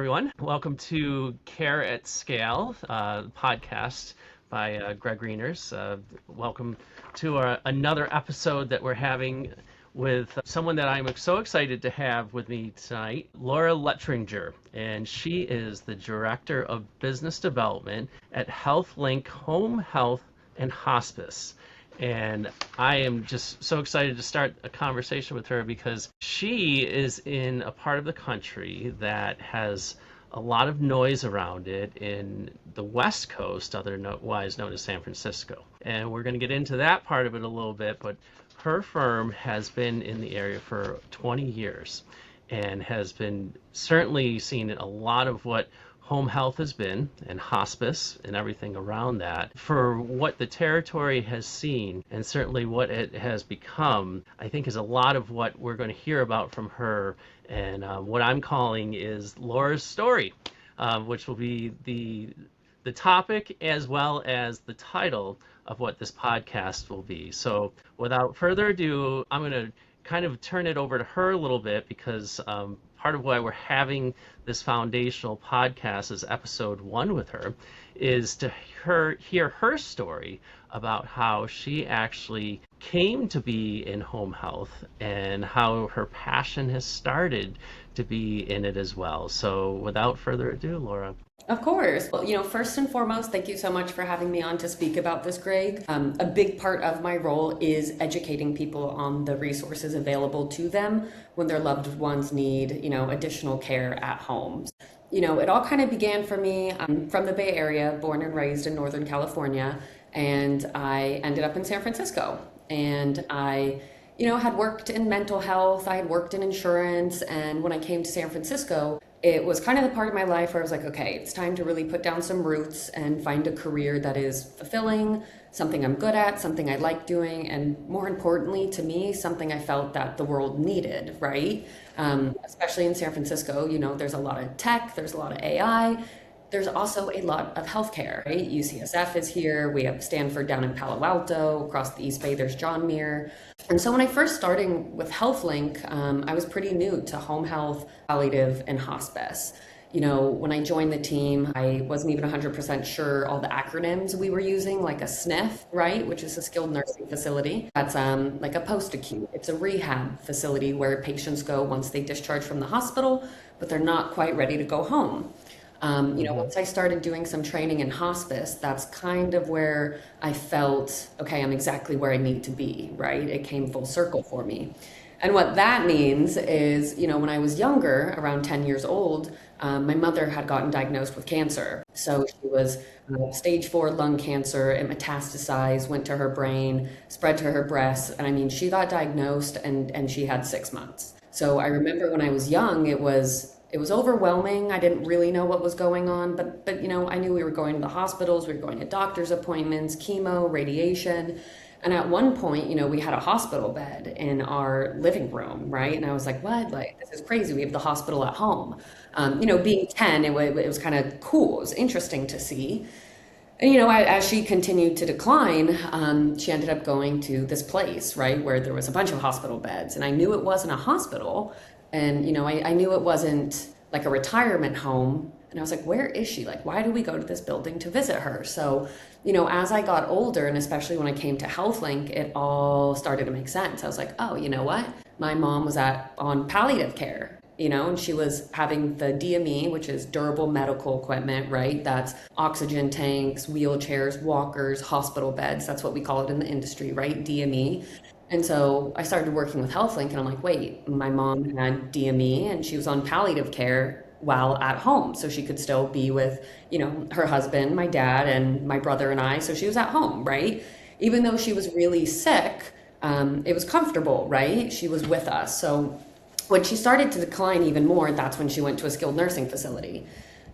everyone. Welcome to Care at Scale podcast by Greg Greeners. Welcome to another episode that we're having with someone that I'm so excited to have with me tonight, Laura Lettringer, and she is the Director of Business Development at HealthLink Home Health and Hospice. And I am just so excited to start a conversation with her because she is in a part of the country that has a lot of noise around it in the West Coast, otherwise known as San Francisco. And we're going to get into that part of it a little bit, but her firm has been in the area for 20 years and has been certainly seen a lot of what home health has been, and hospice and everything around that. For what the territory has seen, and certainly what it has become, I think is a lot of what we're going to hear about from her, and what I'm calling is Laura's story, which will be the topic as well as the title of what this podcast will be. So without further ado, I'm going to kind of turn it over to her a little bit because part of why we're having this foundational podcast as episode 1 with her is to hear her story about how she actually came to be in home health and how her passion has started to be in it as well. So without further ado, Laura. Of course. Well, first and foremost, thank you so much for having me on to speak about this, Greg. A big part of my role is educating people on the resources available to them when their loved ones need, additional care at home. It all kind of began for me. I'm from the Bay Area, born and raised in Northern California, and I ended up in San Francisco. And I had worked in mental health, I had worked in insurance, and when I came to San Francisco, it was kind of the part of my life where I was like, okay, it's time to really put down some roots and find a career that is fulfilling, something I'm good at, something I like doing, and more importantly to me, something I felt that the world needed, right? Especially in San Francisco, there's a lot of tech, there's a lot of AI, there's also a lot of healthcare, right? UCSF is here, we have Stanford down in Palo Alto, across the East Bay there's John Muir. And so when I first started with HealthLink, I was pretty new to home health, palliative, and hospice. When I joined the team, I wasn't even 100% sure all the acronyms we were using, like a SNF, right, which is a skilled nursing facility. That's like a post-acute. It's a rehab facility where patients go once they discharge from the hospital, but they're not quite ready to go home. Once I started doing some training in hospice, that's kind of where I felt, okay, I'm exactly where I need to be, right? It came full circle for me. And what that means is, when I was younger, around 10 years old, my mother had gotten diagnosed with cancer. So she was stage 4 lung cancer. It metastasized, went to her brain, spread to her breasts. And she got diagnosed and she had 6 months. So I remember when I was young, it was overwhelming. I didn't really know what was going on, but I knew we were going to the hospitals, we were going to doctor's appointments, chemo, radiation. And at one point, we had a hospital bed in our living room, right? And I was like, what? Like, this is crazy. We have the hospital at home. Being 10, it was kind of cool. It was interesting to see. And, as she continued to decline, she ended up going to this place, right, where there was a bunch of hospital beds. And I knew it wasn't a hospital. And, I knew it wasn't like a retirement home. And I was like, where is she? Like, why do we go to this building to visit her? So, as I got older, and especially when I came to HealthLink, it all started to make sense. I was like, oh, you know what? My mom was on palliative care, and she was having the DME, which is durable medical equipment, right? That's oxygen tanks, wheelchairs, walkers, hospital beds. That's what we call it in the industry, right? DME. And so I started working with HealthLink, and I'm like, wait, my mom had DME and she was on palliative care while at home. So she could still be with, her husband, my dad, and my brother and I. So she was at home, right? Even though she was really sick, it was comfortable, right? She was with us. So when she started to decline even more, that's when she went to a skilled nursing facility.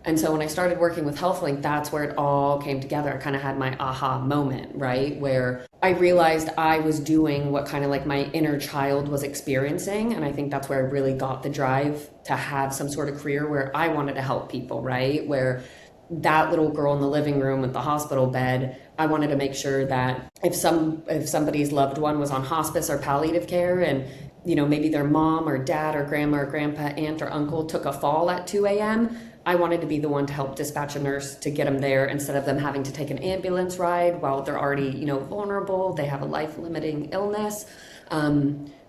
And so when I started working with HealthLink, that's where it all came together. I kind of had my aha moment, right? Where I realized I was doing what kind of like my inner child was experiencing. And I think that's where I really got the drive to have some sort of career where I wanted to help people, right? Where that little girl in the living room with the hospital bed, I wanted to make sure that if somebody's loved one was on hospice or palliative care and maybe their mom or dad or grandma or grandpa, aunt or uncle took a fall at 2 a.m., I wanted to be the one to help dispatch a nurse to get them there instead of them having to take an ambulance ride while they're already, vulnerable. They have a life-limiting illness.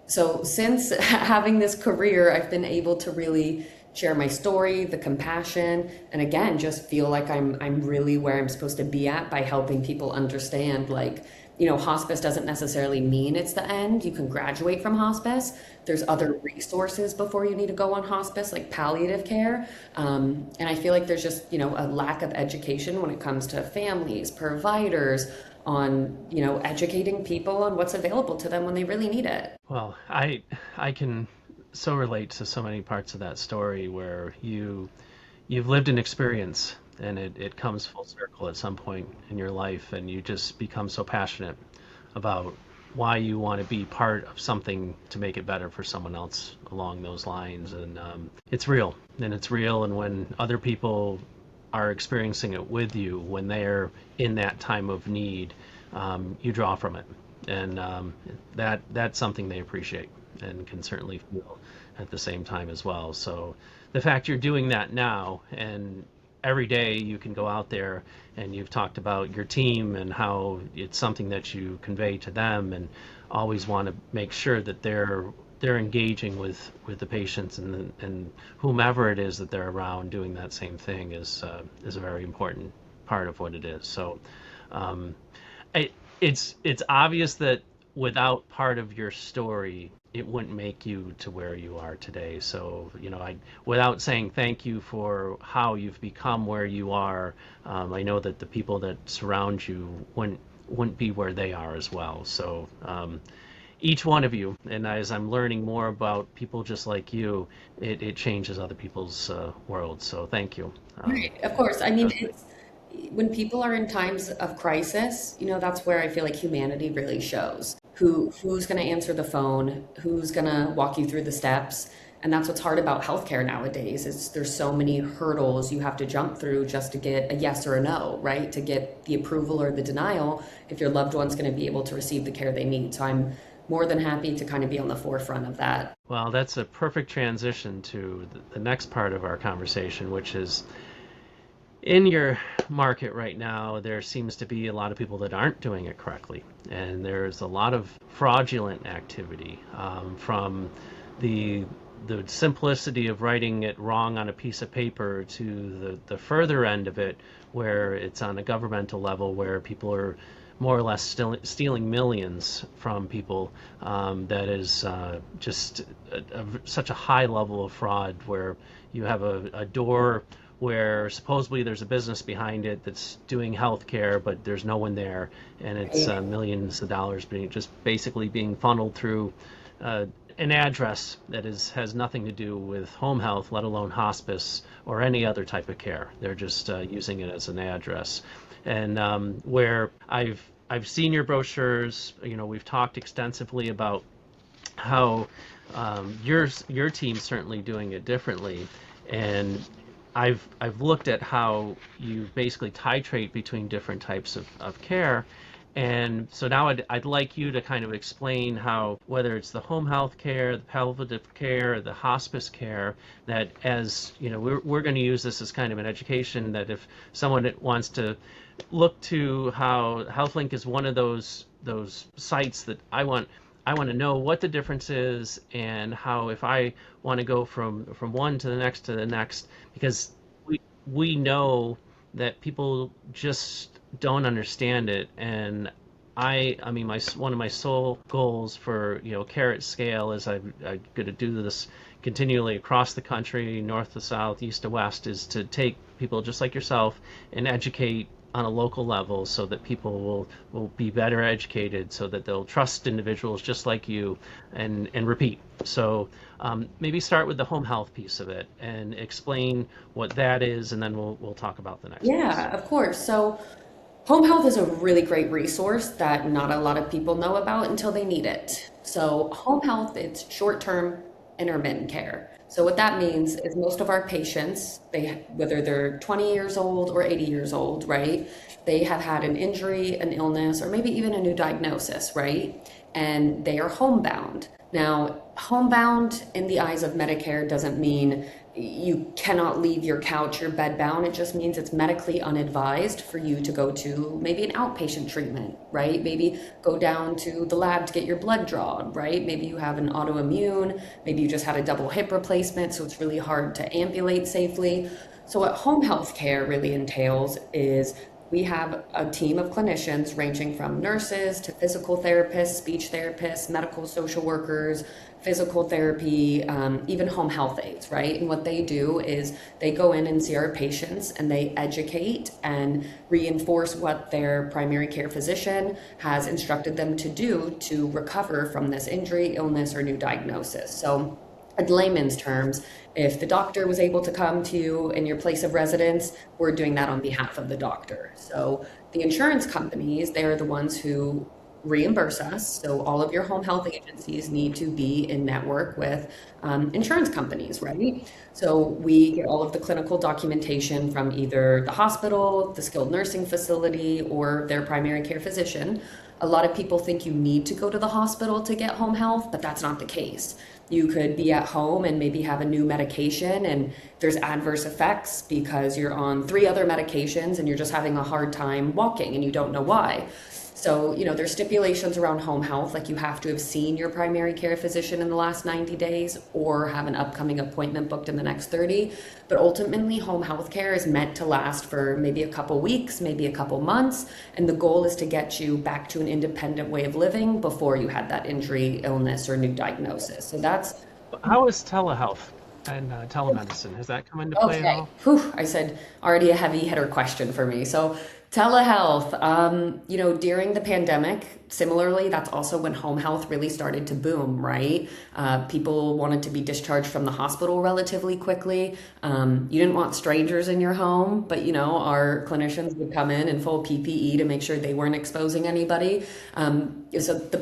So since having this career, I've been able to really share my story, the compassion, and again, just feel like I'm really where I'm supposed to be at by helping people understand, like, hospice doesn't necessarily mean it's the end. You can graduate from hospice. There's other resources before you need to go on hospice, like palliative care. And I feel like there's just, a lack of education when it comes to families, providers, on, educating people on what's available to them when they really need it. Well, I can so relate to so many parts of that story where you've lived an experience and it comes full circle at some point in your life, and you just become so passionate about why you want to be part of something to make it better for someone else along those lines. And it's real, and when other people are experiencing it with you, when they're in that time of need, you draw from it, and that's something they appreciate and can certainly feel at the same time as well. So the fact you're doing that now, and every day you can go out there, and you've talked about your team and how it's something that you convey to them, and always want to make sure that they're engaging with the patients, and whomever it is that they're around doing that same thing is a very important part of what it is. So it's obvious that without part of your story, it wouldn't make you to where you are today. So, without saying thank you for how you've become where you are, I know that the people that surround you wouldn't be where they are as well. So, each one of you, and as I'm learning more about people just like you, it changes other people's worlds. So, thank you. Right, of course. I mean, it's when people are in times of crisis, that's where I feel like humanity really shows. Who's going to answer the phone? Who's going to walk you through the steps? And that's what's hard about healthcare nowadays. Is there's so many hurdles you have to jump through just to get a yes or a no, right? To get the approval or the denial if your loved one's going to be able to receive the care they need. So I'm more than happy to kind of be on the forefront of that. Well, that's a perfect transition to the next part of our conversation, which is, in your market right now, there seems to be a lot of people that aren't doing it correctly, and there's a lot of fraudulent activity, from the simplicity of writing it wrong on a piece of paper to the further end of it, where it's on a governmental level, where people are more or less stealing millions from people. That is just such a high level of fraud, where you have a door where supposedly there's a business behind it that's doing healthcare, but there's no one there, and it's millions of dollars basically being funneled through an address that has nothing to do with home health, let alone hospice or any other type of care. They're just using it as an address. And where I've seen your brochures, we've talked extensively about how your team's certainly doing it differently, and I've looked at how you basically titrate between different types of care. And so now I'd like you to kind of explain how, whether it's the home health care, the palliative care, the hospice care, that, as we're going to use this as kind of an education, that if someone wants to look to how HealthLink is one of those sites, that I want to know what the difference is, and how, if I want to go from one to the next, because we know that people just don't understand it. And I mean, one of my sole goals for Care at Scale is I'm going to do this continually across the country, north to south, east to west, is to take people just like yourself and educate on a local level, so that people will be better educated, so that they'll trust individuals just like you, and repeat. So maybe start with the home health piece of it and explain what that is, and then we'll talk about the next piece. Yeah, of course. So home health is a really great resource that not a lot of people know about until they need it. So home health, it's short-term intermittent care. So what that means is most of our patients, whether they're 20 years old or 80 years old, right? They have had an injury, an illness, or maybe even a new diagnosis, right? and they are homebound. Now, homebound in the eyes of Medicare doesn't mean you cannot leave your couch, you're bedbound. It just means it's medically unadvised for you to go to maybe an outpatient treatment, right? Maybe go down to the lab to get your blood drawn, right? Maybe you have an autoimmune, maybe you just had a double hip replacement, so it's really hard to ambulate safely. So, what home health care really entails is we have a team of clinicians ranging from nurses to physical therapists, speech therapists, medical social workers, physical therapy, even home health aides, right? And what they do is they go in and see our patients and they educate and reinforce what their primary care physician has instructed them to do to recover from this injury, illness, or new diagnosis. So, in layman's terms, if the doctor was able to come to you in your place of residence, we're doing that on behalf of the doctor. So the insurance companies, they're the ones who reimburse us. So all of your home health agencies need to be in network with insurance companies, right? So we get all of the clinical documentation from either the hospital, the skilled nursing facility, or their primary care physician. A lot of people think you need to go to the hospital to get home health, but that's not the case. You could be at home and maybe have a new medication and there's adverse effects because you're on 3 other medications and you're just having a hard time walking and you don't know why. So, there's stipulations around home health, like you have to have seen your primary care physician in the last 90 days or have an upcoming appointment booked in the next 30. But ultimately, home health care is meant to last for maybe a couple weeks, maybe a couple months. And the goal is to get you back to an independent way of living before you had that injury, illness, or new diagnosis. So that's How is telehealth and telemedicine? Has that come into play at okay. all? Whew, I said already a heavy hitter question for me. So telehealth, during the pandemic, similarly, that's also when home health really started to boom, right? People wanted to be discharged from the hospital relatively quickly. You didn't want strangers in your home, but our clinicians would come in full PPE to make sure they weren't exposing anybody. So the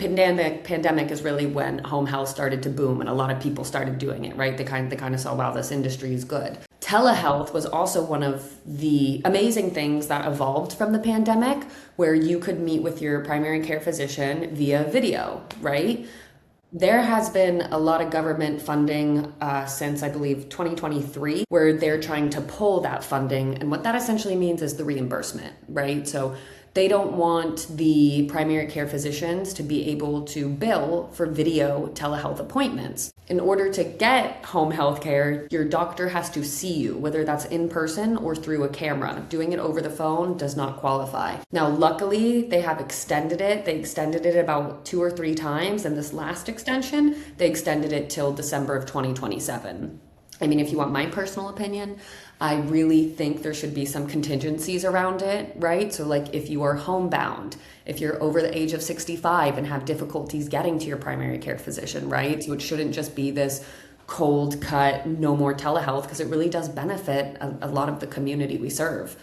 pandemic is really when home health started to boom, and a lot of people started doing it, right? They kind of saw, wow, this industry is good. Telehealth was also one of the amazing things that evolved from the pandemic, where you could meet with your primary care physician via video, right? There has been a lot of government funding since, I believe, 2023, where they're trying to pull that funding. And what that essentially means is the reimbursement, right? So they don't want the primary care physicians to be able to bill for video telehealth appointments. In order to get home health care, your doctor has to see you, whether that's in person or through a camera. Doing it over the phone does not qualify. Now, luckily, they have extended it. They extended it about 2 or 3 times, and this last extension, they extended it till December of 2027. I mean, if you want my personal opinion, I really think there should be some contingencies around it, right? So, like, if you are homebound, if you're over the age of 65 and have difficulties getting to your primary care physician, right? So, it shouldn't just be this cold cut, no more telehealth, because it really does benefit a lot of the community we serve.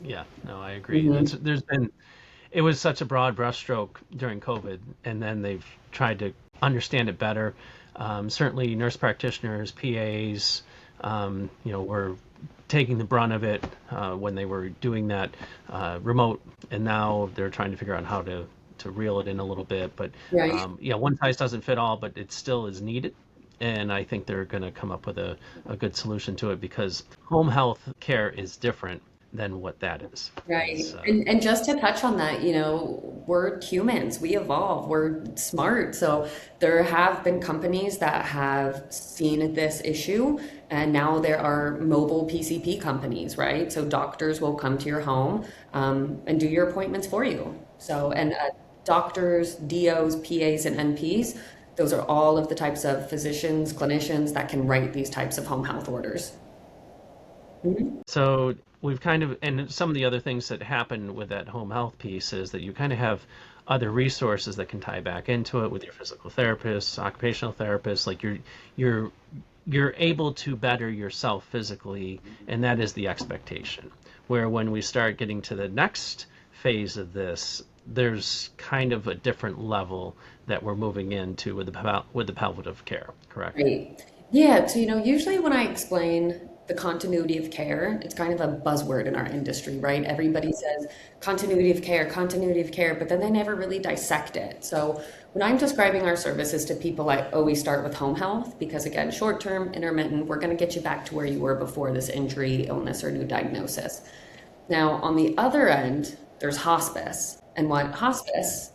Yeah, no, I agree. It was such a broad brushstroke during COVID, and then they've tried to understand it better. Certainly, nurse practitioners, PAs, were taking the brunt of it when they were doing that remote, and now they're trying to figure out how to reel it in a little bit. But Right. one size doesn't fit all, but it still is needed. And I think they're going to come up with a good solution to it because home health care is different than what that is. Right. It's And just to touch on that, we're humans, we evolve, we're smart. So there have been companies that have seen this issue, and now there are mobile PCP companies, right? So doctors will come to your home and do your appointments for you. So, and doctors, DOs, PAs, and NPs, those are all of the types of physicians, clinicians that can write these types of home health orders. Mhm. So we've kind of, and some of the other things that happen with that home health piece is that you kind of have other resources that can tie back into it with your physical therapists, occupational therapists. Like you're you're able to better yourself physically, and that is the expectation. Where when we start getting to the next phase of this, there's kind of a different level that we're moving into with the palliative care, correct? Right. Yeah. So, usually when I explain the continuity of care, it's kind of a buzzword in our industry, right? Everybody says continuity of care, but then they never really dissect it. So when I'm describing our services to people, I always start with home health because, again, short term, intermittent, we're going to get you back to where you were before this injury, illness, or new diagnosis. Now, on the other end, there's hospice. And what hospice,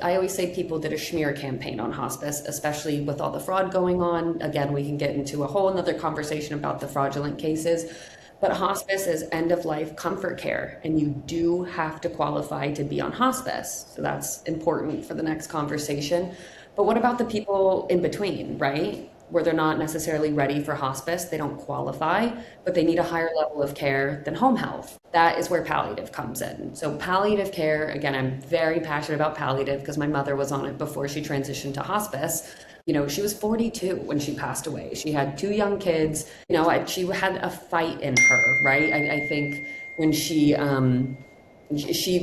I always say people did a smear campaign on hospice, especially with all the fraud going on. Again, we can get into a whole another conversation about the fraudulent cases. But hospice is end of life comfort care, and you do have to qualify to be on hospice. So that's important for the next conversation. But what about the people in between, right? Where they're not necessarily ready for hospice, they don't qualify, but they need a higher level of care than home health. That is where palliative comes in. So palliative care, again, I'm very passionate about palliative because my mother was on it before she transitioned to hospice. She was 42 when she passed away. She had two young kids. She had a fight in her, right? I think when she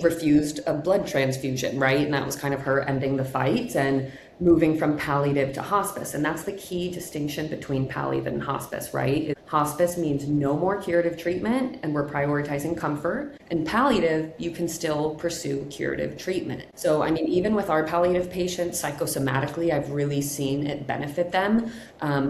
refused a blood transfusion, right? And that was kind of her ending the fight and moving from palliative to hospice. And that's the key distinction between palliative and hospice, right? Hospice means no more curative treatment, and we're prioritizing comfort. And palliative, you can still pursue curative treatment. So, even with our palliative patients, psychosomatically, I've really seen it benefit them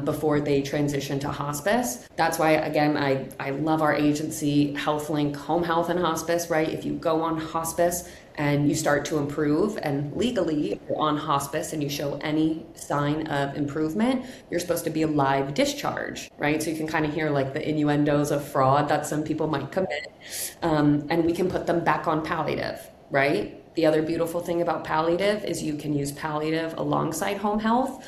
before they transition to hospice. That's why, again, I love our agency, HealthLink Home Health and Hospice, right? If you go on hospice and you start to improve, and legally if you're on hospice and you show any sign of improvement, you're supposed to be a live discharge, right? So you can kind of hear like the innuendos of fraud that some people might commit, and we can put them back on palliative, right? The other beautiful thing about palliative is you can use palliative alongside home health.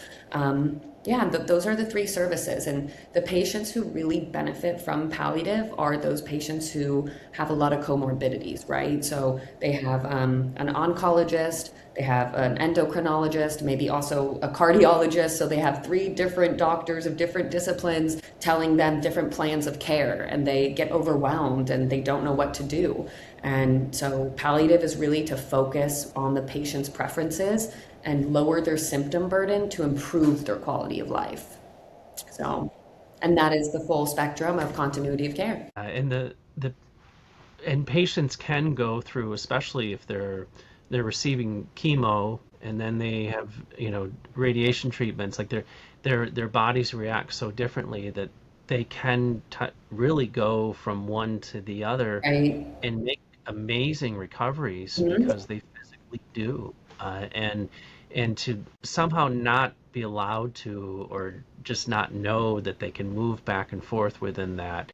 Those are the three services. And the patients who really benefit from palliative are those patients who have a lot of comorbidities, right? So they have an oncologist, they have an endocrinologist, maybe also a cardiologist. So they have three different doctors of different disciplines telling them different plans of care, and they get overwhelmed and they don't know what to do. And so palliative is really to focus on the patient's preferences and lower their symptom burden to improve their quality of life. So, and that is the full spectrum of continuity of care. And patients can go through, especially if they're receiving chemo and then they have radiation treatments, like their bodies react so differently that they can really go from one to the other, Right. and make amazing recoveries Mm-hmm. because they physically do. And to somehow not be allowed to, or just not know that they can move back and forth within that,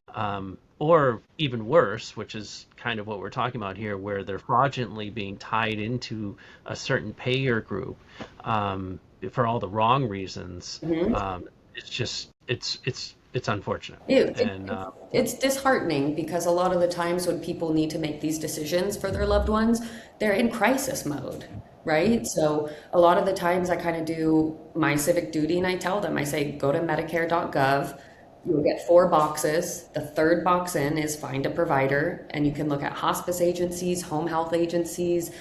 or even worse, which is kind of what we're talking about here, where they're fraudulently being tied into a certain payer group for all the wrong reasons. Mm-hmm. It's unfortunate. It's disheartening because a lot of the times when people need to make these decisions for their loved ones, they're in crisis mode, right? So a lot of the times I kind of do my civic duty and I tell them, I say, go to medicare.gov. You'll get 4 boxes. The third box in is find a provider, and you can look at hospice agencies, home health agencies,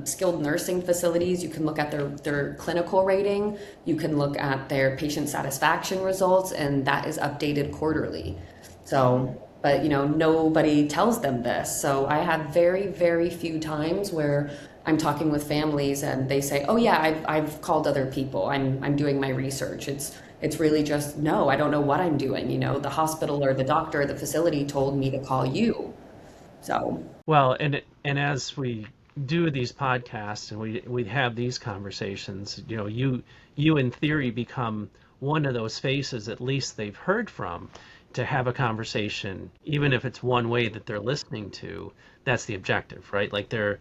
skilled nursing facilities. You can look at their clinical rating. You can look at their patient satisfaction results, and that is updated quarterly. So, but nobody tells them this. So I have very, very few times where I'm talking with families and they say, "Oh yeah, I've called other people. I'm doing my research." It's really just, no, I don't know what I'm doing. The hospital or the doctor or the facility told me to call you. So, Well, and as we do these podcasts and we have these conversations, you in theory become one of those faces at least they've heard from, to have a conversation, even if it's one way that they're listening to. That's the objective, right? Like they're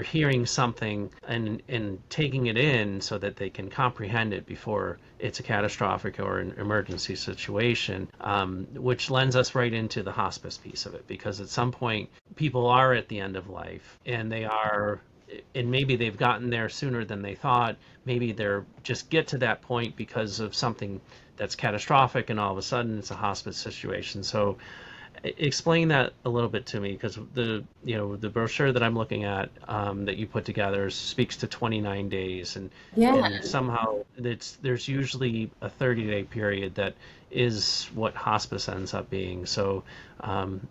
hearing something and taking it in so that they can comprehend it before it's a catastrophic or an emergency situation, which lends us right into the hospice piece of it, because at some point people are at the end of life, and maybe they've gotten there sooner than they thought. Maybe they're just get to that point because of something that's catastrophic, and all of a sudden it's a hospice situation. So Explain that a little bit to me, because the brochure that I'm looking at, that you put together speaks to 29 days, Yeah. and somehow there's usually a 30-day period that is what hospice ends up being. So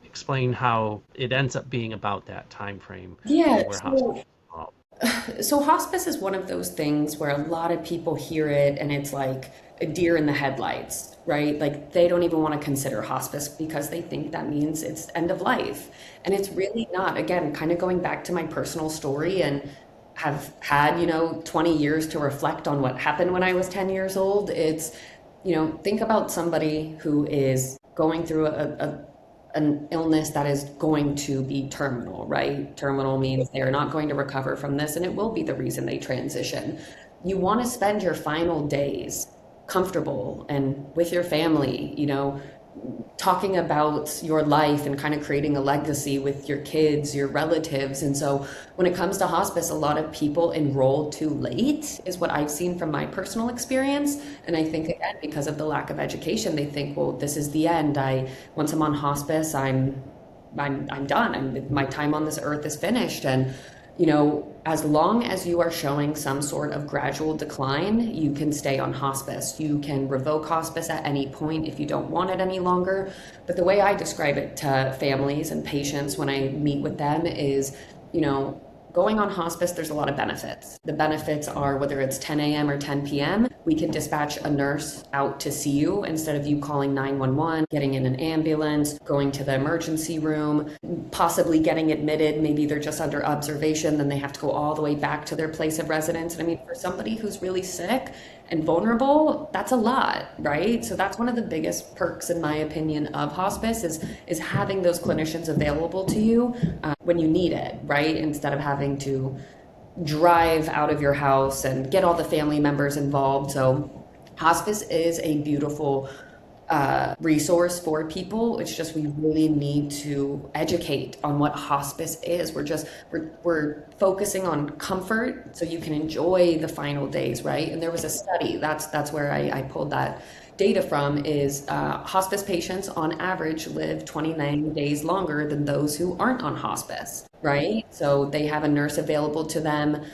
explain how it ends up being about that time frame, Yeah. where hospice So is involved. So hospice is one of those things where a lot of people hear it and it's like a deer in the headlights, right? Like they don't even want to consider hospice because they think that means it's end of life. And it's really not. Again, kind of going back to my personal story and have had, 20 years to reflect on what happened when I was 10 years old. It's, think about somebody who is going through an illness that is going to be terminal, right? Terminal means they're not going to recover from this, and it will be the reason they transition. You want to spend your final days comfortable and with your family, talking about your life and kind of creating a legacy with your kids, your relatives. And so when it comes to hospice, a lot of people enroll too late, is what I've seen from my personal experience. And I think, again, because of the lack of education, they think, well, this is the end. Once I'm on hospice, I'm done. My time on this earth is finished. And as long as you are showing some sort of gradual decline, you can stay on hospice. You can revoke hospice at any point if you don't want it any longer. But the way I describe it to families and patients when I meet with them is, you know, going on hospice, there's a lot of benefits. The benefits are whether it's 10 a.m. or 10 p.m., we can dispatch a nurse out to see you instead of you calling 911, getting in an ambulance, going to the emergency room, possibly getting admitted. Maybe they're just under observation, then they have to go all the way back to their place of residence. And I mean, for somebody who's really sick and vulnerable, that's a lot, right? So that's one of the biggest perks, in my opinion, of hospice is having those clinicians available to you when you need it, right? Instead of having to drive out of your house and get all the family members involved. So hospice is a beautiful resource for people. It's just we really need to educate on what hospice is. We're focusing on comfort so you can enjoy the final days, right? And there was a study that's where I pulled that data from is hospice patients on average live 29 days longer than those who aren't on hospice, right? So they have a nurse available to them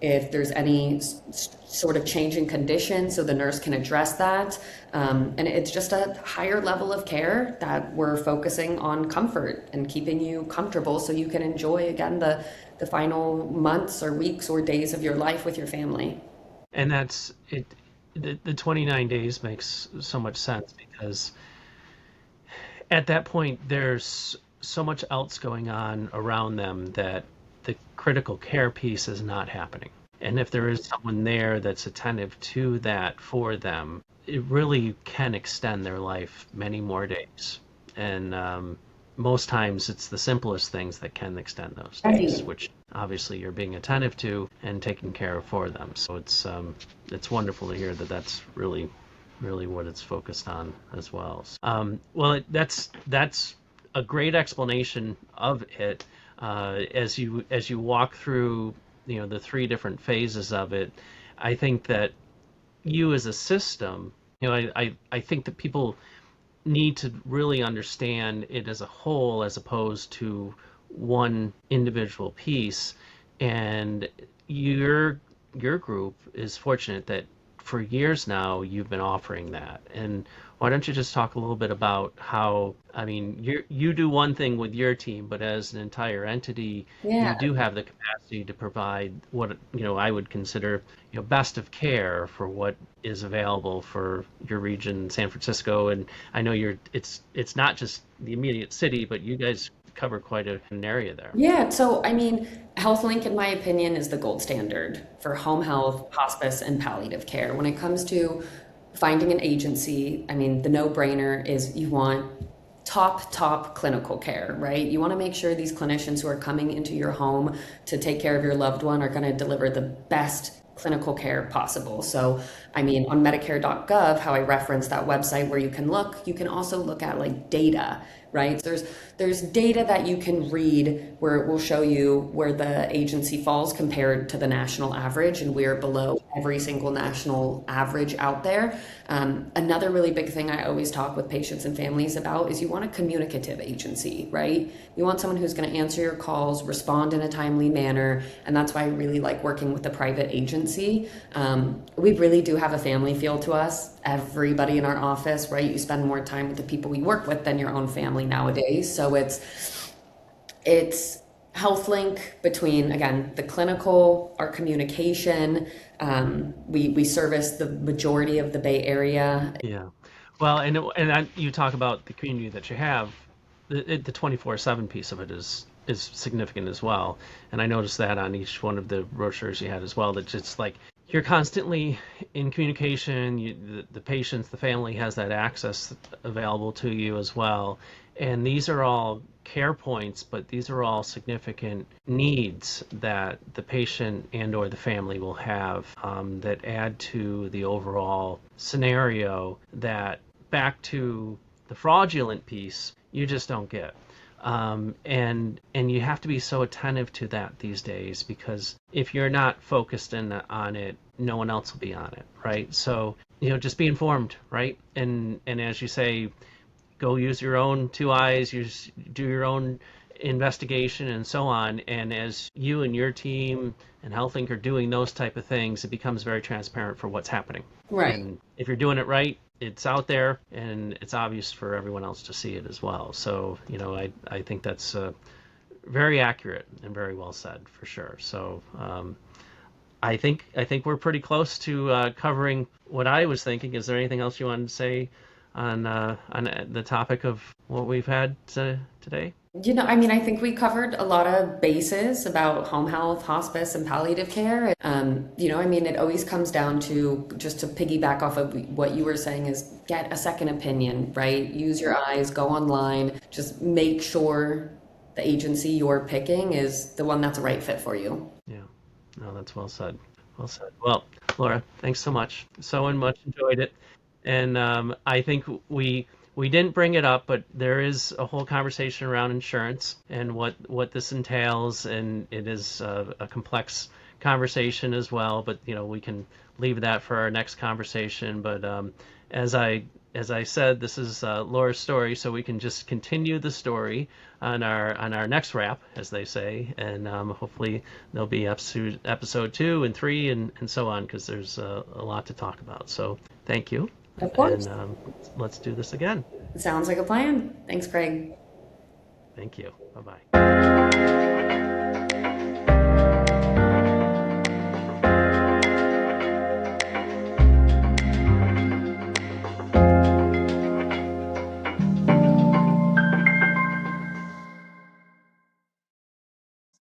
if there's any sort of change in condition, so the nurse can address that. And it's just a higher level of care that we're focusing on comfort and keeping you comfortable so you can enjoy, again, the final months or weeks or days of your life with your family. And that's it. The 29 days makes so much sense, because at that point there's so much else going on around them that the critical care piece is not happening. And if there is someone there that's attentive to that for them, it really can extend their life many more days. And most times it's the simplest things that can extend those days, Right. which obviously you're being attentive to and taking care of for them. So it's wonderful to hear that that's really what it's focused on as well. Well, that's a great explanation of it, as you walk through the three different phases of it. I think that you as a system, I think that people need to really understand it as a whole as opposed to one individual piece. And your group is fortunate that for years now you've been offering that. And why don't you just talk a little bit about how, I mean, you do one thing with your team, but as an entire entity, you Yeah. do have the capacity to provide what I would consider best of care for what is available for your region, San Francisco. And I know it's not just the immediate city, but you guys cover quite an area there. Yeah, so I mean, HealthLink, in my opinion, is the gold standard for home health, hospice, and palliative care. When it comes to finding an agency, I mean, the no-brainer is you want top clinical care, right? You want to make sure these clinicians who are coming into your home to take care of your loved one are going to deliver the best clinical care possible. So, I mean, on Medicare.gov, how I reference that website where you can also look at like data, right? There's data that you can read where it will show you where the agency falls compared to the national average, and we're below every single national average out there. Another really big thing I always talk with patients and families about is you want a communicative agency, right? You want someone who's going to answer your calls, respond in a timely manner, and that's why I really like working with a private agency. We really do have a family feel to us. Everybody in our office, right? You spend more time with the people we work with than your own family nowadays. So it's health link between, again, the clinical, our communication. We service the majority of the Bay Area. Yeah. Well, you talk about the community that you have. The 24/7 piece of it is significant as well. And I noticed that on each one of the brochures you had as well, that it's like you're constantly in communication. The patients, the family has that access available to you as well. And these are all care points, but these are all significant needs that the patient and or the family will have, that add to the overall scenario, that back to the fraudulent piece, you just don't get. And you have to be so attentive to that these days, because if you're not focused on it, no one else will be on it, right? So, just be informed, right? And as you say, go use your own two eyes, do your own investigation and so on. And as you and your team and HealthLink are doing those type of things, it becomes very transparent for what's happening. Right. And if you're doing it right, it's out there and it's obvious for everyone else to see it as well. So, I think that's very accurate and very well said, for sure. So, I think we're pretty close to covering what I was thinking. Is there anything else you wanted to say on the topic of what we've had today? I think we covered a lot of bases about home health, hospice, and palliative care. It always comes down to, just to piggyback off of what you were saying, is get a second opinion, right? Use your eyes, go online, just make sure the agency you're picking is the one that's a right fit for you. Yeah, no, that's well said. Well said. Well, Laura, thanks so much. So much enjoyed it. And I think we didn't bring it up, but there is a whole conversation around insurance and what this entails, and it is a complex conversation as well. But we can leave that for our next conversation. But as I said, this is Laura's story, so we can just continue the story on our next wrap, as they say, and hopefully there'll be episode 2 and 3 and so on, because there's a lot to talk about. So thank you. Of course. And let's do this again. Sounds like a plan. Thanks, Craig. Thank you. Bye-bye.